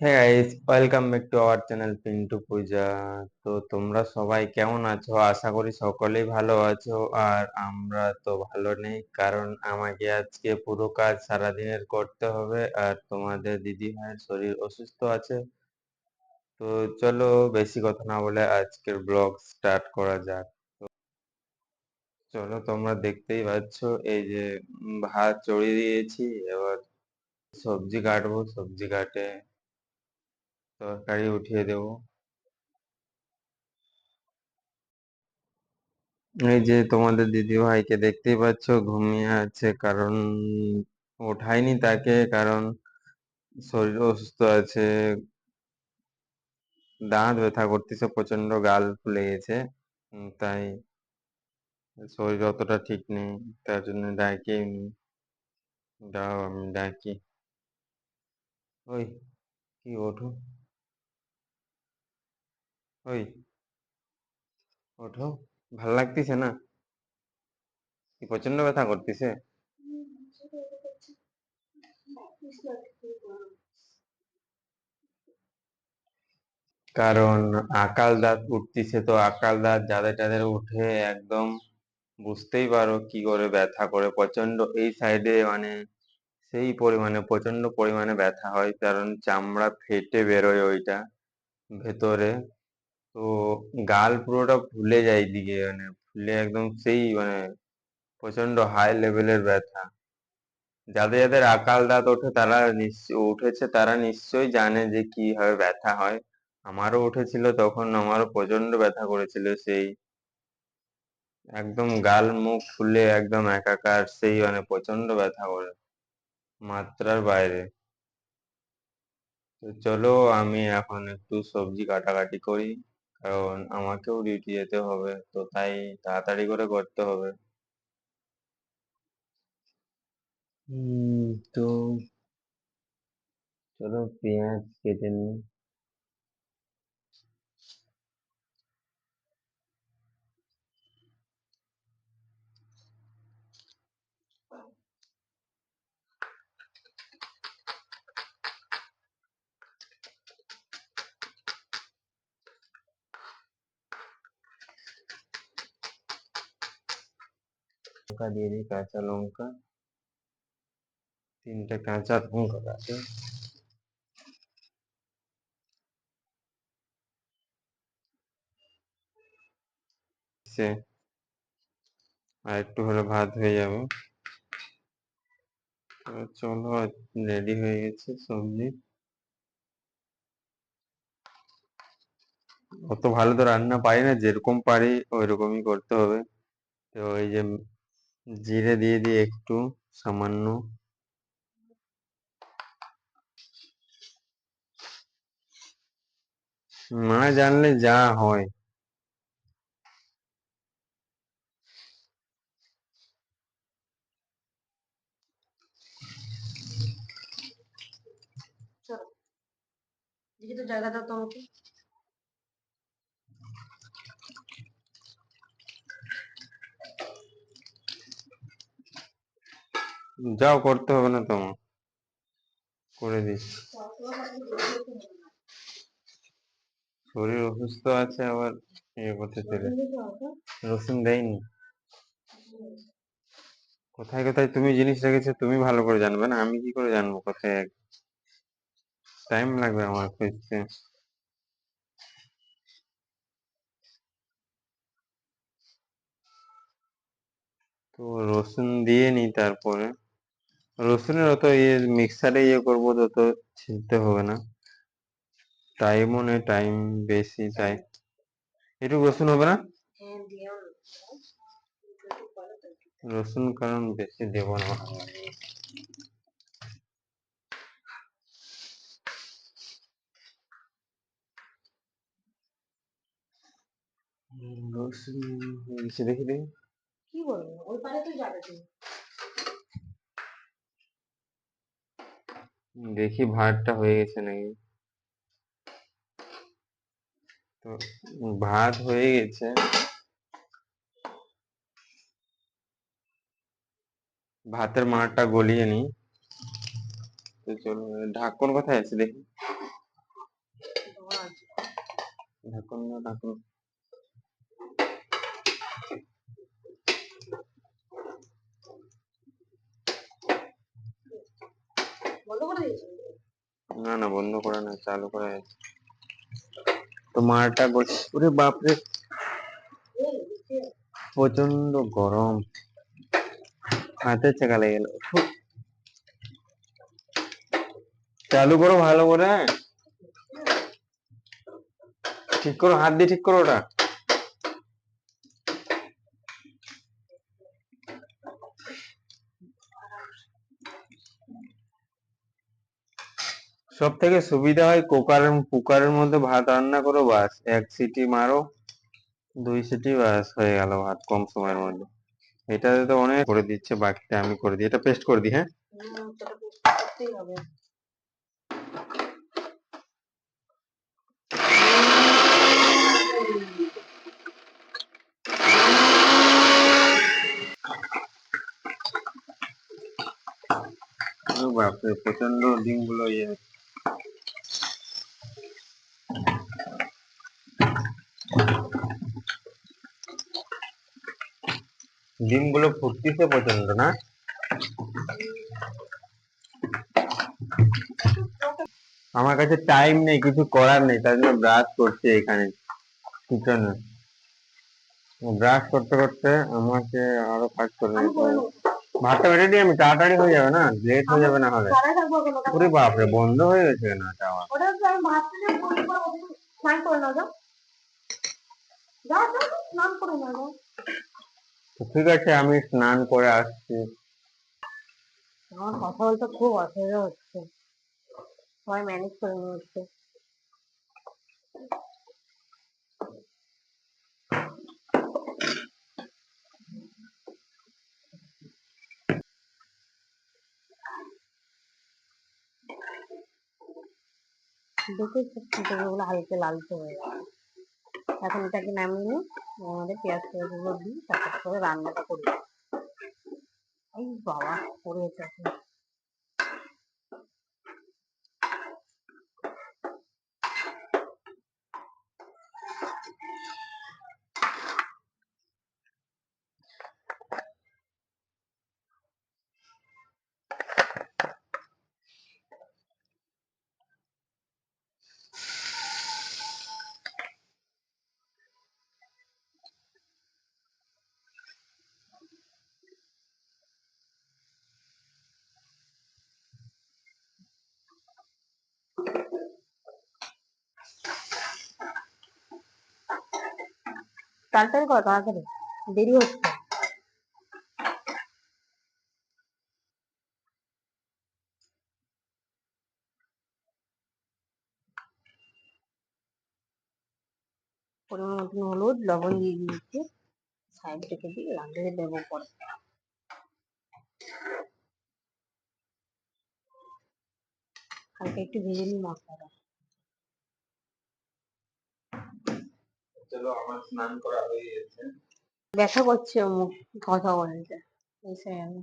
হ্যাঁ guys, welcome back to our channel Pintu Puja. তো তোমরা সবাই কেমন আছো? আশা করি সকলেই ভালো আছো। আর আমরা তো ভালো নেই, কারণ আমাকে আজকে পুরো কাজ সারাদিনের করতে হবে। আর তোমাদের দিদি ভাইয়ের শরীর অসুস্থ আছে। তো চলো, বেশি কথা না বলে আজকের ব্লগ স্টার্ট করা যাক। চলো, তোমরা দেখতেই পাচ্ছ এই যে ভাত চড়িয়ে দিয়েছি। এবার সবজি কাটবো, সবজি কাটে তরকারি উঠিয়ে দেবো। এই যে তোমাদের দিদি ভাইকে দেখতেই পাচ্ছ, ঘুমিয়ে আছে। কারণ ওঠায়নি তাকে, কারণ শরীর অসুস্থ আছে। দাঁত ব্যথা করতেছে প্রচন্ড, গাল ফুলে গেছে। তাই শরীর অতটা ঠিক নেই। তার জন্য ডাকি নি। দাও আমি ডাকি। ওই, কি ওঠো, ওই ওঠো। ভাল লাগতেছে না? কি প্রচন্ড ব্যথা করতেছে? কারণ আকাল দাঁত উঠতিছে, তো আকাল দাঁত যাদের যাদের উঠে একদম বুঝতেই পারো কি করে ব্যথা করে প্রচন্ড এই সাইডে, মানে সেই পরিমাণে প্রচন্ড পরিমাণে ব্যথা হয়। কারণ চামড়া ফেটে বেরোয় ওইটা ভেতরে। তো গাল পুরোটা ফুলে যায় দিকে, মানে ফুলে একদম সেই মানে প্রচন্ড হাই লেভেলের ব্যথা। যাদের যাদের আকাল দাঁত ওঠে তারা নিশ্চয় উঠেছে, তারা নিশ্চয়ই জানে যে কিভাবে ব্যথা হয়। আমারও উঠেছিল, তখন আমারও প্রচন্ড ব্যথা করেছিল। সেই একদম গাল মুখ ফুলে একদম একাকার, সেই মানে প্রচন্ড ব্যথা করে, মাত্রার বাইরে। তো চলো, আমি এখন একটু সবজি কাটাকাটি করি, কারণ আমাকেও ডিউটি যেতে হবে, তো তাই তাড়াতাড়ি করে করতে হবে। তো চলো পেঁয়াজ কেটে নিই। লঙ্কা দিয়ে দিই, কাঁচা লঙ্কা, 3টে কাঁচা লঙ্কা কাটে। সে আর একটু হলে ভাত হয়ে যাবে। তো চলো, রেডি হয়ে গেছে সবজি। অত ভালো তো রান্না পারি না, যেরকম পারি ওইরকমই করতে হবে। তো এই যে জিরে দিয়ে দিই একটু, সামান্য। না জানলে যা হয়। যাও, করতে হবে না তোমার, করে দিচ্ছি। শরীর অসুস্থ আছে আবার ইয়ে করতে চলে। রসুন দেয়নি? কোথায় কোথায় তুমি জিনিস রেখেছো তুমি ভালো করে জানবে না, আমি কি করে জানবো কোথায়? টাইম লাগবে আমার খুঁজতে। তো রসুন দিয়ে নি, তারপরে রসুনের অত ইয়ে মিক্সারে ইয়ে করবো, তো তো ছিলতে হবে না। টাইমও নেই, টাইম বেশি, তাই একটু রসুন হবে না। রসুন কারণ বেশি দেব না। রসুন বেশি দেখি দেখি। দেখি ভাতটা হয়ে গেছে নাকি। তো ভাত হয়ে গেছে। ভাতের মাড়টা গলিয়ে নি। তো চলো, ঢাকন কোথায় আছে দেখি। ঢাকুন না ঢাকুন। না না বন্ধ করে না, চালু করে। তো মারটা ওরে বাপরে, প্রচন্ড গরম, হাতে চেকা লেগে গেল। চালু করো ভালো করে, ঠিক করো, হাত দিয়ে ঠিক করো ওটা। সব থেকে সুবিধা হয় কুকারের মধ্যে ভাত রান্না করো, বাস 1 সিটি মারো, 2 সিটি, বাস হয়ে গেল ভাত কম সময়ের মধ্যে। এটাতে তো অনেক করে দিচ্ছে, বাকিটা আমি করে দিই, এটা পেস্ট করে দিই। হ্যাঁ, বাপরে প্রচন্ড ডিমগুলো ইয়ে। ডিমগুলো ফুটতিছে প্রচন্ড না? আমার কাছে টাইম নেই, কিছু করার নেই, তার জন্য ব্রাশ করছি এখানে কিচেনে। ব্রাশ করতে করতে আমাকে আরো কাজ করে নিতে হবে। ভাতটা বেড়ে দিই আমি, তাড়াতাড়ি হয়ে যাবে না, লেট হয়ে যাবে না হলে। ওরে বাপরে, বন্ধ হয়ে গেছে কেন এটা আবার? ঠিক আছে, আমি স্নান করে আসছি। আমার কথা বলতে খুব অসুবিধা হচ্ছে, সবাই ম্যানেজ করে নিয়ে হচ্ছে। দেখেছি ওগুলো হালকা লালচে হয়ে যাবে। এখন এটাকে নামিয়ে নিই, আমাদের পেঁয়াজ গুলো দিই, তারপর করে রান্নাটা করি। এই বাবা পড়েছে এখন। তাড়াতাড়ি কর, তাড়াতাড়ি, দেরি হচ্ছে। পরিমাণ মতন হলুদ লবণ দিয়ে দিয়েছি, সাইড রেখে দিই, রাঁধতে দেবো পরে। হালকা একটু ভেজে নিই মশলাটা। চলো, আমার স্নান করা হয়ে গেছে। ব্যথা করছে মুখ কথা বলতে, এসে গেল।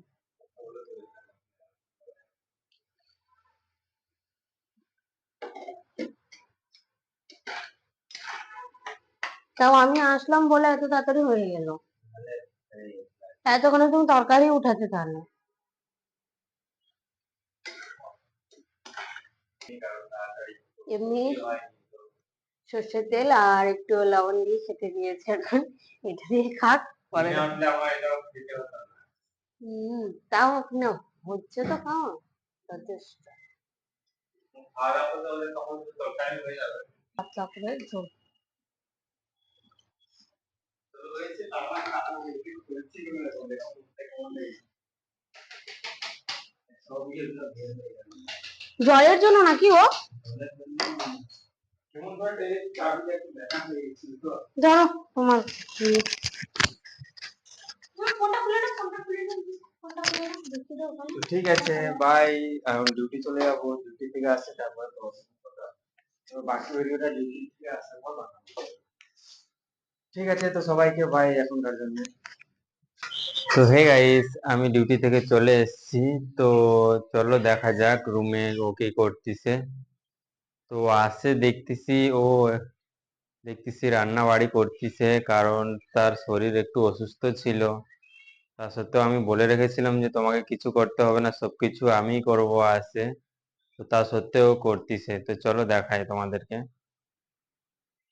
তাও আমি আসলাম বলে এত তাড়াতাড়ি হয়ে গেল। এতক্ষণে তুমি তরকারি উঠাতে তাহলে। এমনি সর্ষের তেল আর একটু লবণ দিয়ে খেতে দিয়েছে, এখন এটা দিয়ে খাক পরে। তাও না, হচ্ছে তো খাওয়া যথেষ্ট। পাতলা করে ঝোল। জলের জন্য নাকি ও? ধরো তোমার ঠিক আছে, বাই। এখন ডিউটি চলে যাবো, ডিউটি থেকে আসছে তারপরে তো বাকি ভিডিওটা ডিউটি থেকে আসছে বলো। ঠিক আছে, তো সবাইকে বাই এখনকার জন্য। তো হে গাইস, আমি ডিউটি থেকে চলে এসেছি। তো চলো দেখা যাক রুমে ও কি করতেছে। তো আসে দেখতেছি রান্না বাড়ি করতেছে, কারণ তার শরীর একটু অসুস্থ ছিল। তা সত্ত্বেও আমি বলে রেখেছিলাম যে তোমাকে কিছু করতে হবে না, সবকিছু আমিই করবো আসে। তো তা সত্ত্বেও করতেছে। তো চলো দেখাই তোমাদেরকে।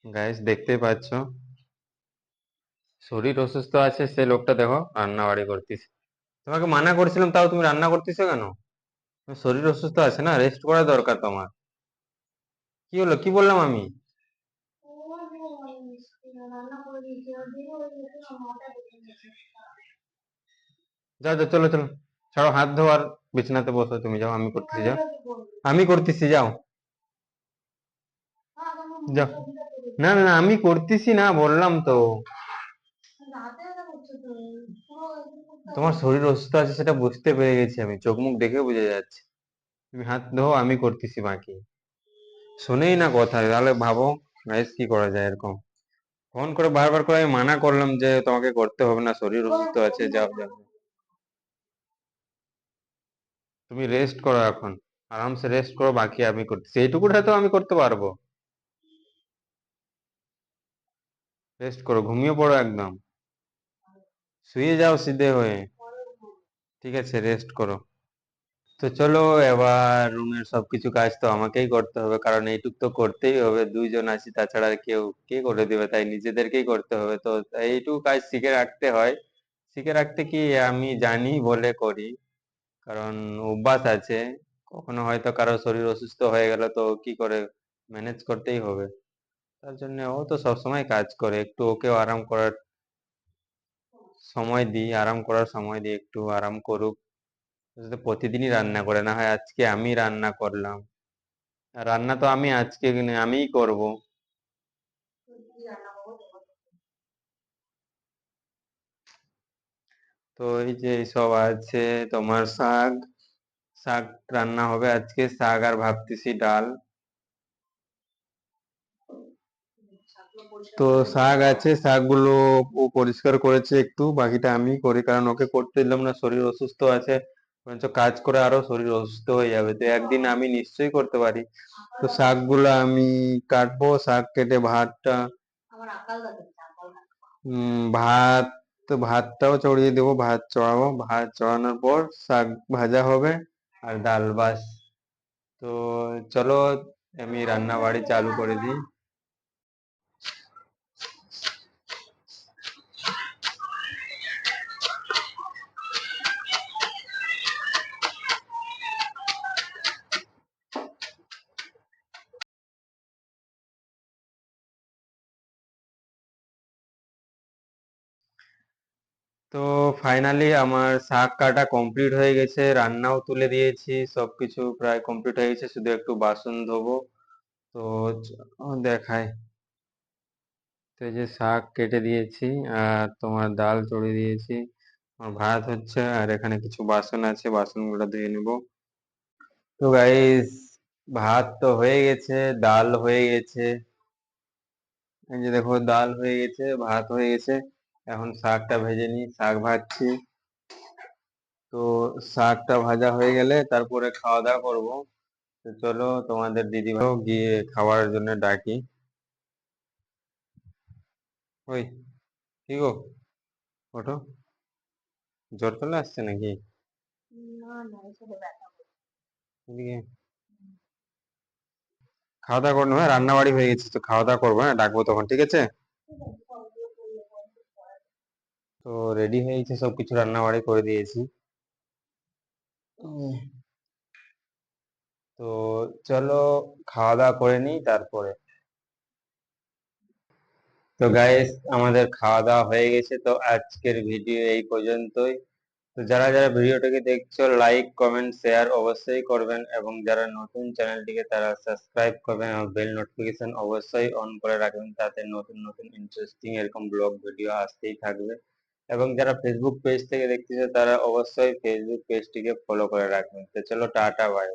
গাইস দেখতেই পাচ্ছ, শরীর অসুস্থ আছে সে লোকটা, দেখো রান্না বাড়ি করতেছে। তোমাকে মানা করছিলাম তাও তুমি রান্না করতেছো কেন? তোমার শরীর অসুস্থ আছে না, রেস্ট করা দরকার তোমার। কি হলো, কি বললাম আমি? যাও যাও, চলো চলো, ছাড়ো হাত ধোয়ার, বিছানাতে বসো, তুমি যাও, আমি করতেছি, যাও। আমি করতেছি, যাও যাও। না না না, আমি করতেছি না, বললাম তো। তোমার শরীর অসুস্থ আছে সেটা বুঝতে পেরে গেছি আমি, চোখ মুখ দেখে বুঝে যাচ্ছে। তুমি হাত ধো, আমি করতেছি বাকি। শোনেই না কথা, তাহলে ভাবো গাইস কি করা যায় এরকম। ফোন করে বারবার করে আমি মানা করলাম যে তোমাকে করতে হবে না, শরীর অসুস্থ আছে, যাও যাও। তুমি রেস্ট করো এখন, আরামসে রেস্ট করো, বাকি আমি করতেছি, এইটুকুটা তো আমি করতে পারবো। রেস্ট করো, ঘুমিয়ে পড়ো একদম, শুয়ে যাও সিধে হয়ে। ঠিক আছে, রেস্ট করো। তো চলো, এবার রুমের সবকিছু কাজ তো আমাকেই করতে হবে, কারণ এইটুক তো করতেই হবে, দুইজন আছি, তাছাড়া আর কে করে দেবে, তাই নিজেদেরকেই করতে হবে। তো এইটুকু কাজ শিখে রাখতে হয়। শিখে রাখতে কি, আমি জানি বলে করি, কারণ অভ্যাস আছে। কখনো হয়তো কারো শরীর অসুস্থ হয়ে গেল, তো কি করে ম্যানেজ করতেই হবে। তার জন্য ও তো সবসময় কাজ করে, একটু ওকেও আরাম করার সময় দিই, আরাম করার সময় দিই, একটু আরাম করুক। ও তো প্রতিদিনই রান্না করে, না হয় আজকে আমি রান্না করলাম। আর রান্না তো আমি আজকে আমিই করব। তো এই যে সব আছে, তোমার শাক, শাক রান্না হবে আজকে, শাক আর ভাবতেছি ডাল। তো শাক আছে, শাকগুলো ও পরিষ্কার করেছে একটু, বাকিটা আমি করি, কারণ ওকে করতে দিলাম না, শরীর অসুস্থ আছে। বরঞ্চ কাজ করে আরো শরীর অসুস্থ হয়ে যাবে, তো একদিন আমি নিশ্চয়ই করতে পারি। তো শাকগুলো আমি কাটবো, শাক কেটে ভাতটা, ভাত, তো ভাতটাও চড়িয়ে দেবো, ভাত চড়াবো, ভাত চড়ানোর পর শাক ভাজা হবে আর ডাল, বাস। তো চলো, আমি রান্না বাড়ি চালু করে দিই। তো ফাইনালি আমার শাক কাটা কমপ্লিট হয়ে গেছে, রান্নাও তুলে দিয়েছি, সবকিছু প্রায় কমপ্লিট হয়ে গেছে, শুধু একটু বাসন ধোবো। তো দেখাই। তো এই যে শাক কেটে দিয়েছি, আর তোমার ডাল চড়িয়ে দিয়েছি, আমার ভাত হচ্ছে, আর এখানে কিছু বাসন আছে, বাসনগুলো ধুয়ে নেব। তো গাইস, ভাত তো হয়ে গেছে, ডাল হয়ে গেছে, এই যে দেখো ডাল হয়ে গেছে, ভাত হয়ে গেছে। এখন শাকটা ভেজে নিই, শাক ভাজছি। তো শাকটা ভাজা হয়ে গেলে তারপরে খাওয়া দাওয়া করবো। তো চলো, তোমাদের দিদিভাইও গিয়ে খাওয়ার জন্য ডাকি। ওই, কি গো, ওঠো, জ্বর চলে আসছে নাকি? এদিকে খাওয়া দাওয়া করবো, হ্যাঁ রান্না বাড়ি হয়ে গেছে, তো খাওয়া দাওয়া করবো, হ্যাঁ ডাকবো তখন, ঠিক আছে। তো রেডি হয়ে গেছে, সবকিছু রান্না বাড়ি করে দিয়েছি। উম, তো চলো, খাওয়া দাওয়া করে নিই তারপরে। তো গাইস, আমাদের খাওয়া দাওয়া হয়ে গেছে, তো আজকের ভিডিও এই পর্যন্তই। তো যারা যারা ভিডিওটাকে দেখছো, লাইক কমেন্ট শেয়ার অবশ্যই করবেন, এবং যারা নতুন চ্যানেলটিকে তারা সাবস্ক্রাইব করবেন, এবং বেল নোটিফিকেশন অবশ্যই অন করে রাখবেন, তাতে নতুন নতুন ইন্টারেস্টিং এরকম ব্লগ ভিডিও আসতেই থাকবে। এবং যারা ফেসবুক পেজ থেকে দেখতেছে, তারা অবশ্যই ফেসবুক পেজটিকে ফলো করে রাখবেন। তো চলো, টাটা, বাই।